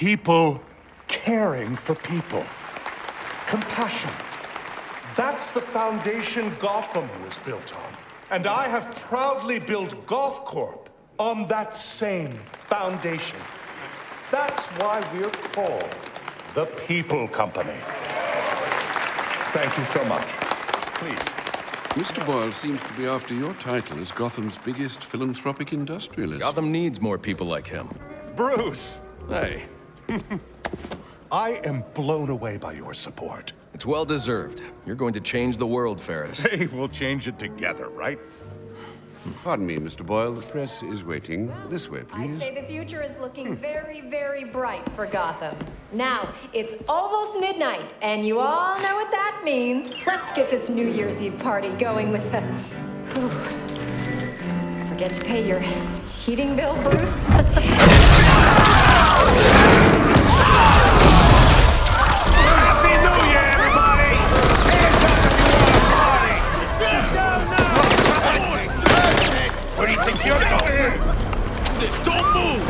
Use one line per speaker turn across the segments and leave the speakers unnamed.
People caring for people. Compassion. That's the foundation Gotham was built on. And I have proudly built Goth Corp on that same foundation. That's why we're called the People Company. Thank you so much. Please.
Mr. Boyle seems to be after your title as Gotham's biggest philanthropic industrialist.
Gotham needs more people like him.
Bruce!
Hey,
I am blown away by your support.
it's well deserved. You're going to change the world, Ferris.
Hey, we'll change it together, right?
Pardon me, Mr. Boyle. The press is waiting. This way,
I'd
please.
say the future is looking very, very bright for Gotham. Now, it's almost midnight, and you all know what that means. Let's get this New Year's Eve party going with a... Forget to pay your heating bill, Bruce?
Happy New Year, everybody! Where do you think you're going?
Don't move!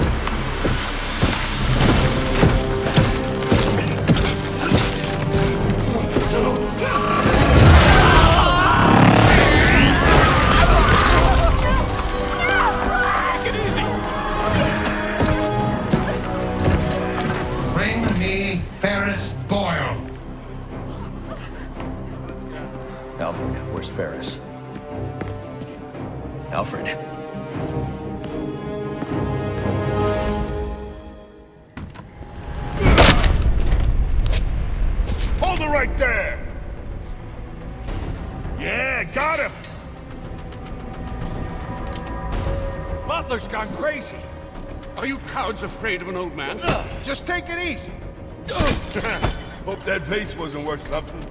Take it easy!
Bring me Ferris Boyle.
Alfred, where's Ferris? Alfred.
Hold it right there! Yeah, got him!
Butler's gone crazy.
Are you cowards afraid of an old man?
Just take it easy.
Hope that vase wasn't worth something.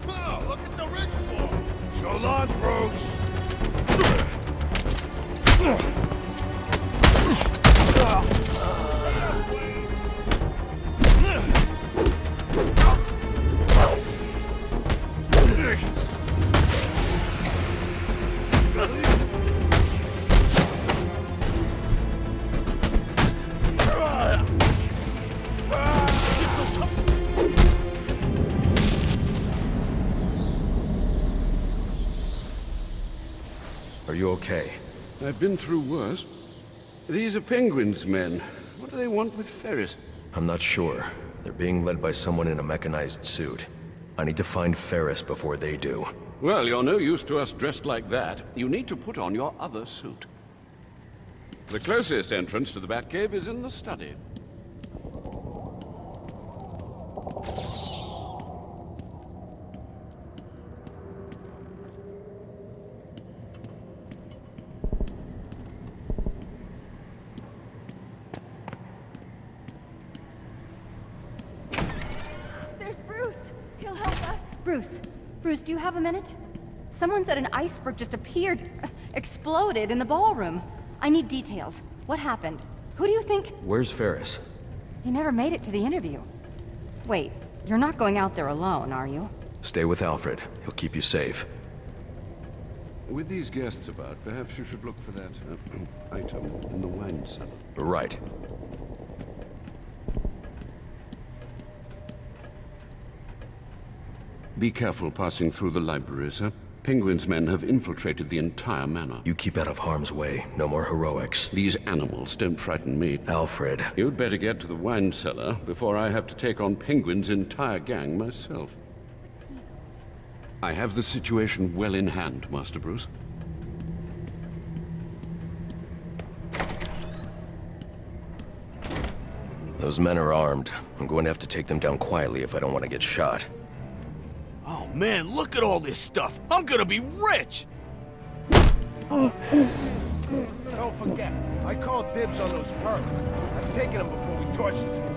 Oh, look at the rich boy.
So long, Bruce.
Are you okay?
I've been through worse. These are Penguin's men. What do they want with Ferris?
I'm not sure. They're being led by someone in a mechanized suit. I need to find Ferris before they do.
Well, you're no use to us dressed like that. You need to put on your other suit. The closest entrance to the Batcave is in the study.
There's Bruce. He'll help us. Bruce, do you have a minute? Someone said an iceberg just appeared, exploded in the ballroom. I need details. What happened? Who do you think?
Where's Ferris?
He never made it to the interview. Wait, you're not going out there alone, are you?
Stay with Alfred. He'll keep you safe.
With these guests about, perhaps you should look for that item in the wine cellar.
Right.
Be careful passing through the library, sir. Penguin's men have infiltrated the entire manor.
You keep out of harm's way. No more heroics.
These animals don't frighten me.
Alfred.
You'd better get to the wine cellar before I have to take on Penguin's entire gang myself. I have the situation well in hand, Master Bruce.
Those men are armed. I'm going to have to take them down quietly if I don't want to get shot.
Oh man, look at all this stuff. I'm gonna be rich.
Don't forget, I called dibs on those pearls. I'm taking them before we torch this place.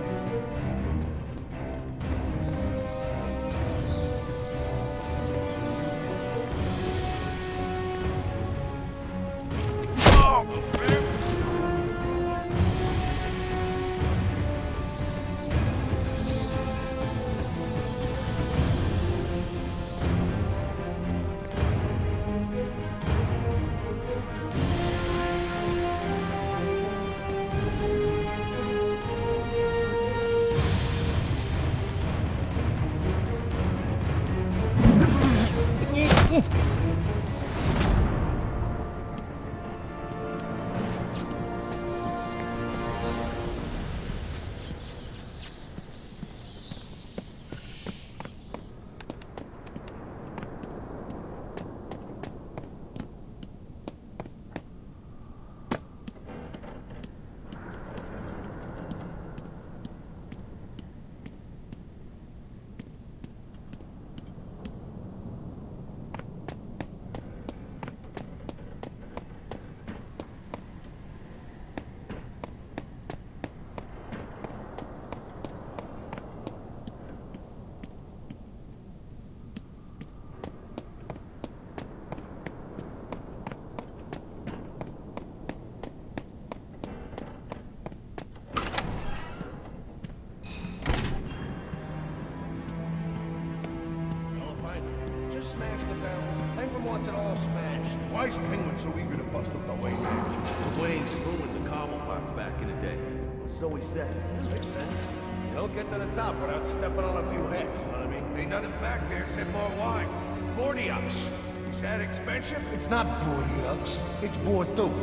all smashed. Why is Penguin so eager to bust up the Wayne mansion?
The Waynes ruined the Carmel box back in the day.
So he says. Makes sense. You don't get to the top without stepping on a few heads, you know what I mean? Ain't nothing back there except more wine. Bordeaux. Is that expensive?
It's not Bordeaux, it's Bordeaux.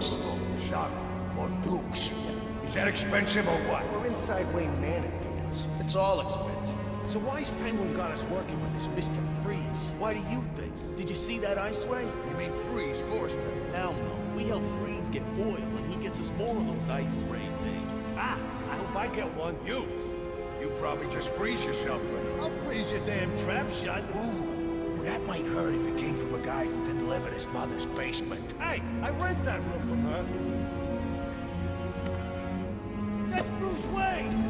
Shut up. Bordeaux. Is that expensive or what? We're inside Wayne Manor. It's all expensive. So why's Penguin got us working with this Mr. Freeze?
Why do you think? Did you see that ice ray?
You mean Freeze forced him?
Hell no. We help Freeze get boiled, and he gets us more of those ice ray things.
Ah, I hope I get one. You probably just freeze yourself with it. I'll freeze your damn trap shut. Ooh, that might hurt if it came from a guy who didn't live in his mother's basement. Hey, I rent that room from her. That's Bruce Wayne!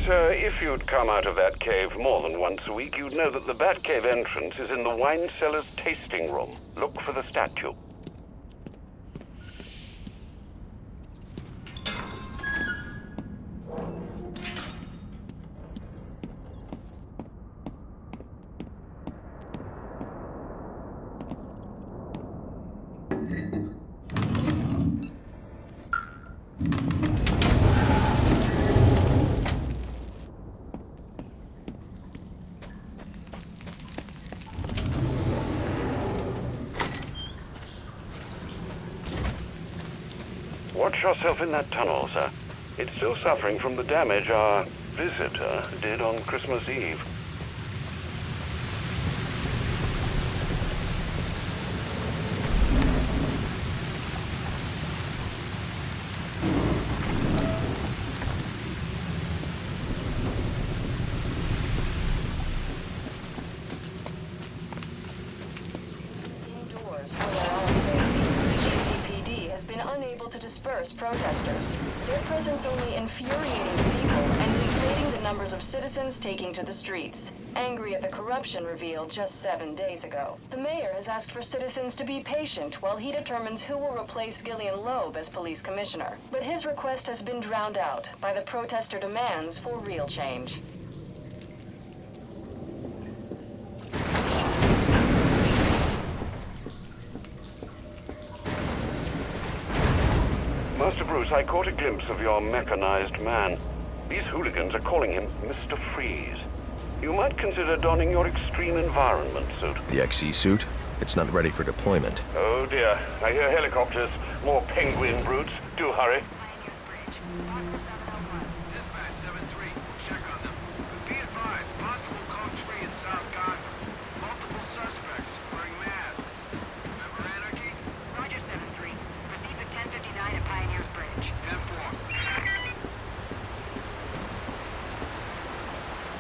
Sir, if you'd come out of that cave more than once a week, you'd know that the Batcave entrance is in the wine cellar's tasting room. Look for the statue. Watch yourself in that tunnel, sir. It's still suffering from the damage our visitor did on Christmas Eve.
Protesters. Their presence only infuriating people and inflating the numbers of citizens taking to the streets, angry at the corruption revealed just 7 days ago. The mayor has asked for citizens to be patient while he determines who will replace Gillian Loeb as police commissioner. But his request has been drowned out by the protester demands for real change.
Master Bruce, I caught a glimpse of your mechanized man. These hooligans are calling him Mr. Freeze. You might consider donning your extreme environment suit.
The XE suit? It's not ready for deployment.
Oh dear, I hear helicopters. More penguin brutes. Do hurry.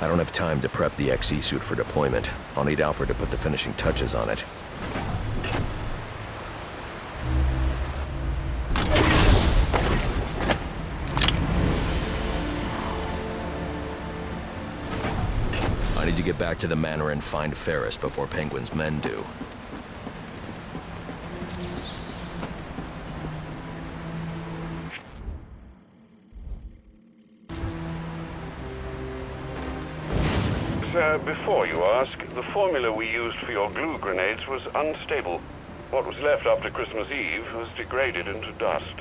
I don't have time to prep the XE suit for deployment. I'll need Alfred to put the finishing touches on it. I need to get back to the Manor and find Ferris before Penguin's men do.
Sir, before you ask, the formula we used for your glue grenades was unstable. What was left after Christmas Eve was degraded into dust.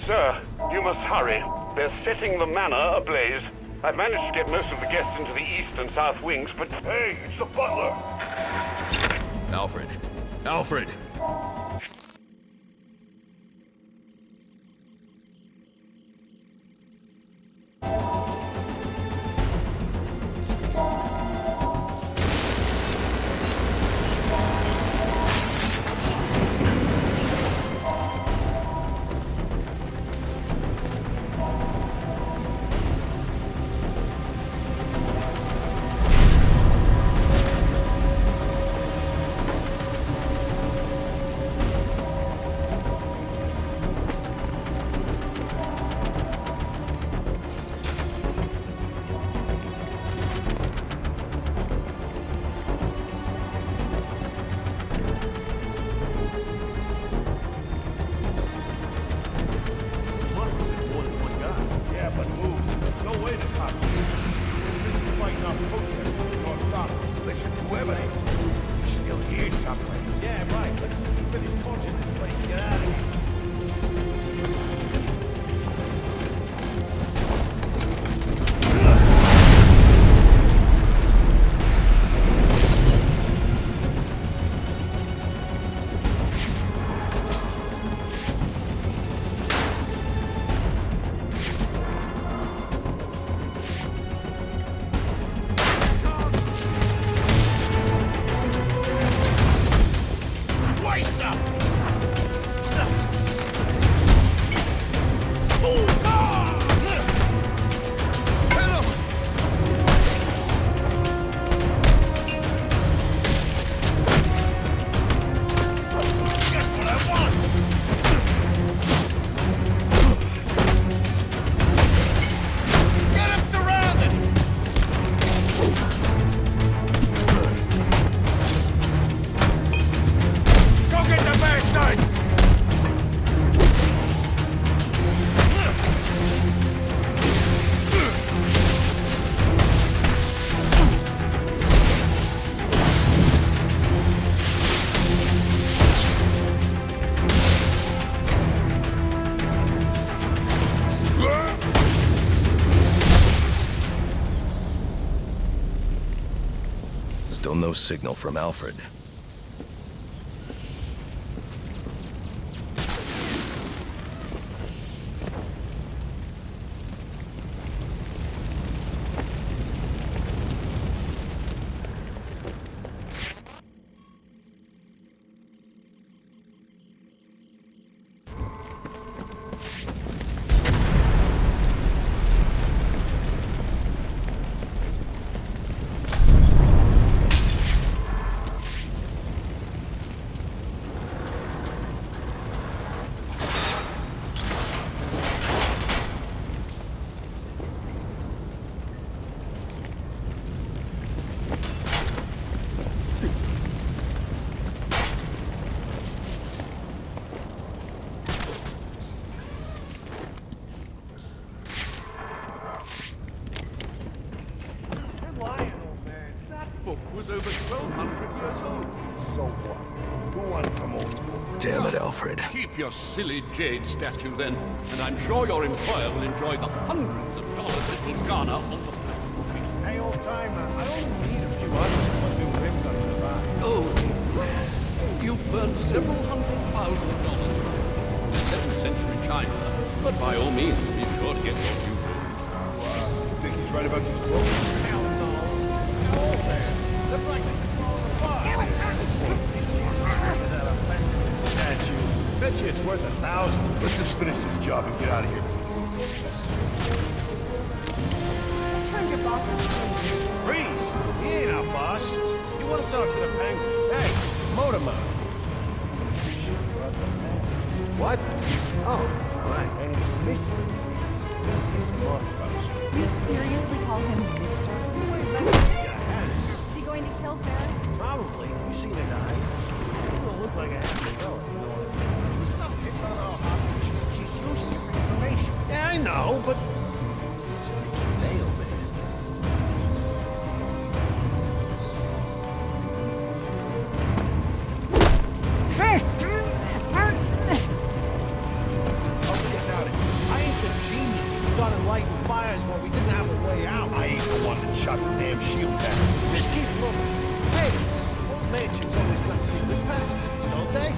Sir, you must hurry. They're setting the manor ablaze. I've managed to get most of the guests into the east and south wings, but... Hey, it's the butler!
Alfred. Alfred! Still no signal from Alfred.
Over 1,200 years old.
So what? Who wants some more?
Damn it, Alfred.
Keep your silly jade statue then, and I'm sure your employer will enjoy the hundreds of dollars it will garner on the...
Hey, old timer, I only need a few others to put new rims under the van.
Oh, you've burned several $100,000. 7th century China, but by all means, be sure to get your due.
Think he's right about these books? Hell no. Oh, man. Look like they control the bar. That offensive statue. Bet you it's worth 1,000. Let's just finish this job and get out of here.
I turned your boss's sleeve.
Freeze! He ain't our boss. You want to talk to the penguin? Hey, Motorman. What? Oh, right. And it's Mr. Piss him off, folks.
You seriously call him Mister?
Is
he going to kill Ferris?
Probably. You seen his eyes? He don't look like a happy girl, you know what I mean? Stop picking on our hostage. She's using it for information. Yeah, I know, but... It's like a nail, man. I'll get out of here. started lighting fires when we didn't have a way out. I ain't the one that shot the damn shield down. Just keep moving. Hey, old mansions always got secret passages, don't they?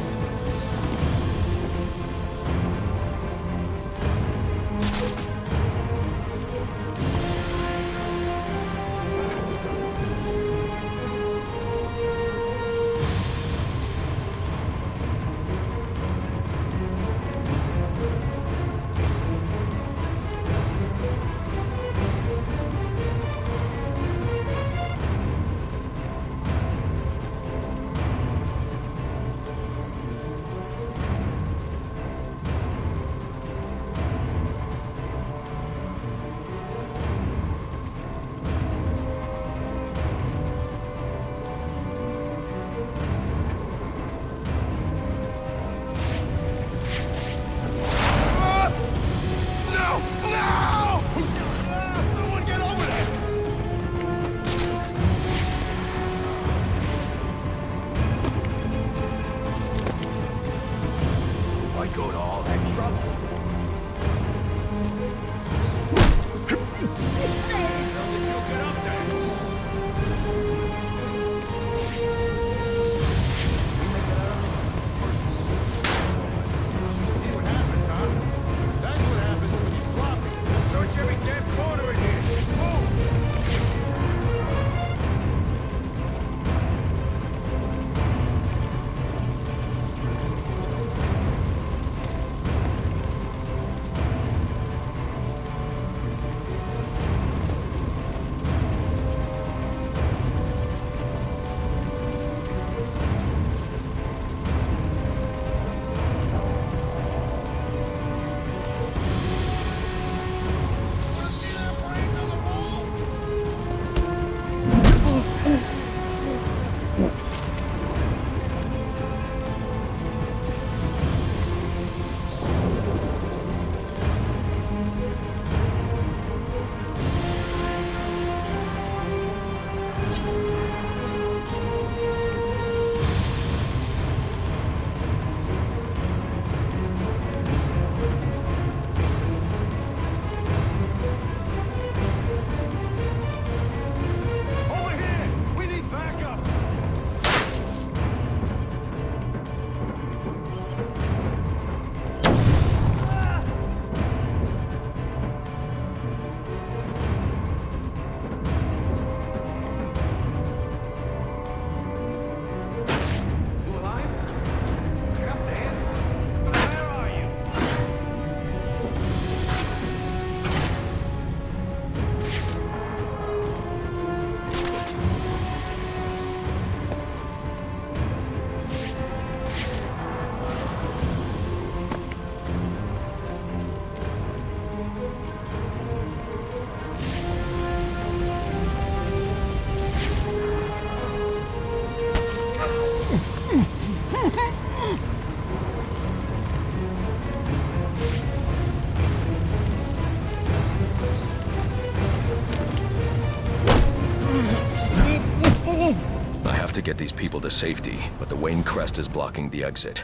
To get these people to safety, but the Wayne crest is blocking the exit.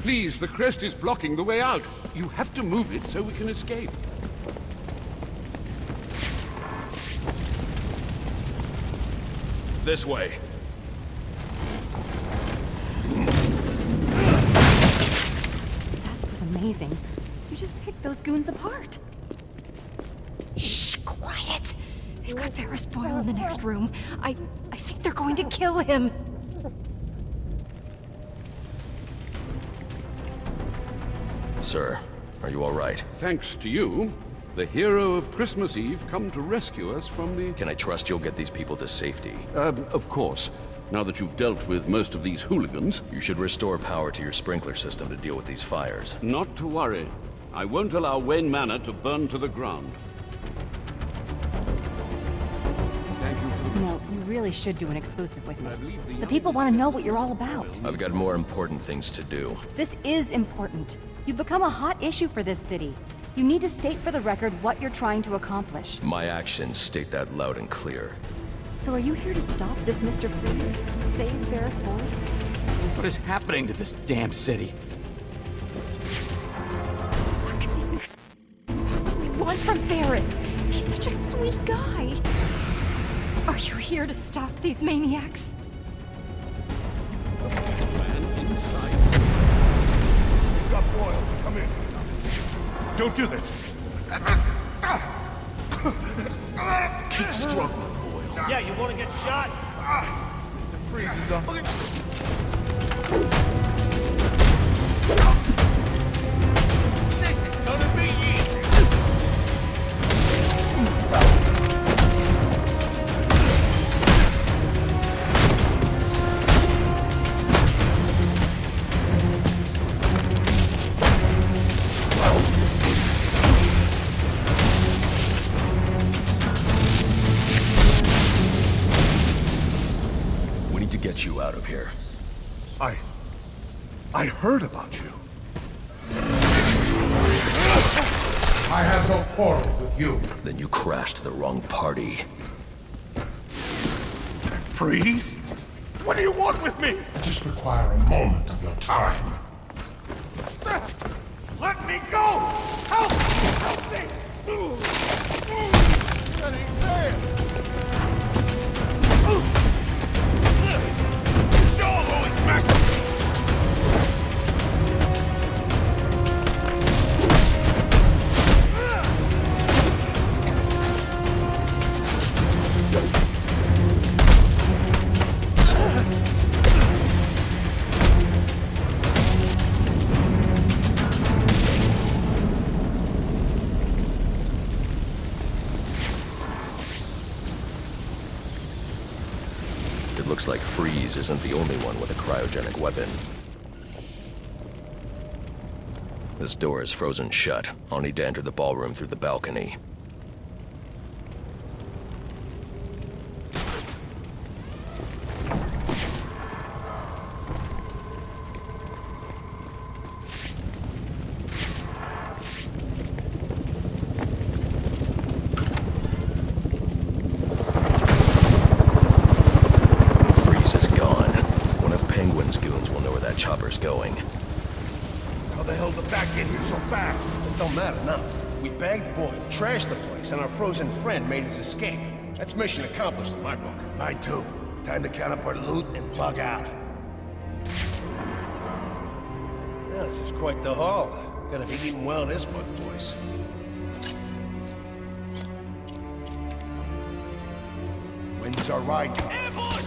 Please, the crest is blocking the way out. You have to move it so we can escape.
This way.
That was amazing. You just picked those goons apart. Shh, quiet. They've got Ferris Boyle in the next room. I think they're going to kill him.
Sir, are you all right?
Thanks to you, the hero of Christmas Eve come to rescue us from the...
Can I trust you'll get these people to safety?
Of course. Now that you've dealt with most of these hooligans...
You should restore power to your sprinkler system to deal with these fires.
Not to worry. I won't allow Wayne Manor to burn to the ground. Thank you for the...
You know, you really should do an exclusive with me. The people want to know what you're all about.
I've got more important things to do.
This is important. You've become a hot issue for this city. You need to state for the record what you're trying to accomplish.
My actions state that loud and clear.
So are you here to stop this Mr. Freeze? Save Ferris Boyle?
What is happening to this damn city?
Ferris. He's such a sweet guy. Are you here to stop these maniacs?
Got Boyle. Come in.
Don't do this.
Keep struggling, Boyle.
Yeah, you want to get shot?
The freeze is up.
This is gonna be easy.
We need to get you out of here.
I heard about you.
I have no quarrel with you.
Then you crashed the wrong party.
Freeze? What do you want with me?
I just require a moment of your time.
Let me go! Help! Help me! That ain't fair! Show him who he's messing with!
Looks like Freeze isn't the only one with a cryogenic weapon. This door is frozen shut. I'll need to enter the ballroom through the balcony. Chopper's going.
How the hell did that get here so fast? It don't matter now. We bagged Boyle, trashed the place, and our frozen friend made his escape. That's mission accomplished in my book. Mine too. Time to count up our loot and bug out. Well, this is quite the haul. Gonna be eating well this month, boys. When's our ride? Ambush!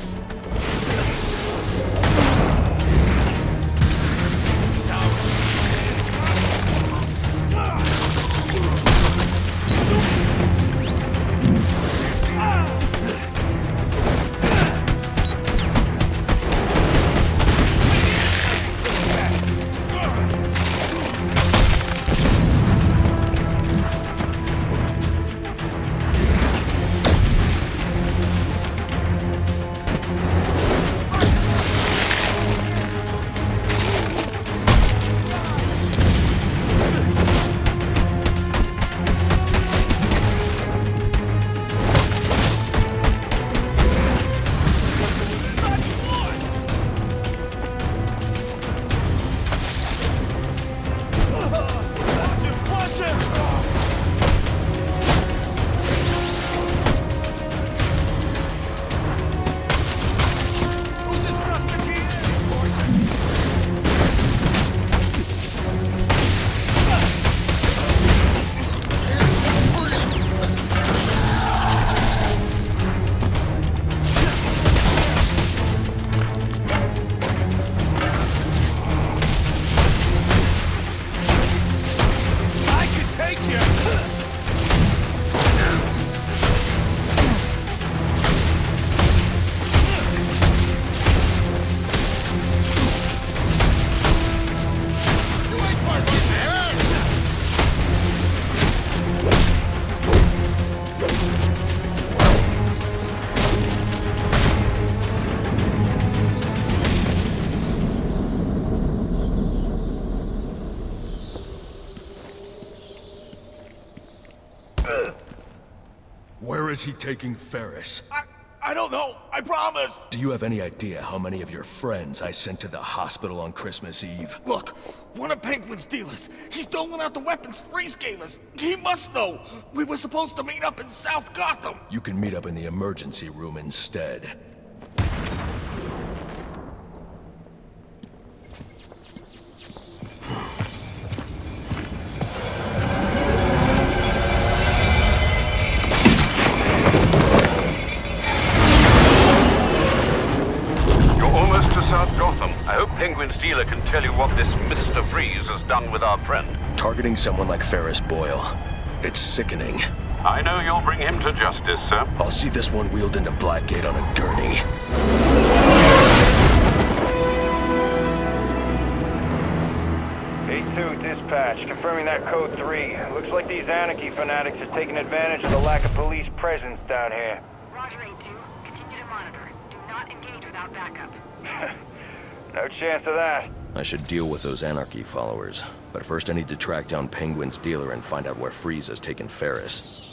Where is he taking Ferris?
I
I don't know. I promise.
Do you have any idea how many of your friends I sent to the hospital on Christmas Eve?
Look, one of Penguin's dealers. He's doling out the weapons Freeze gave us. He must know. We were supposed to meet up in South Gotham.
You can meet up in the emergency room instead.
South Gotham. I hope Penguin's dealer can tell you what this Mr. Freeze has done with our friend.
Targeting someone like Ferris Boyle. It's sickening.
I know you'll bring him to justice, sir.
I'll see this one wheeled into Blackgate on a gurney.
A2 dispatch, confirming that code 3. Looks like these anarchy fanatics are taking advantage of the lack of police presence down here.
Roger, A2. Continue to monitor. Do not engage without backup.
No chance of that.
I should deal with those anarchy followers. But first I need to track down Penguin's dealer and find out where Freeze has taken Ferris.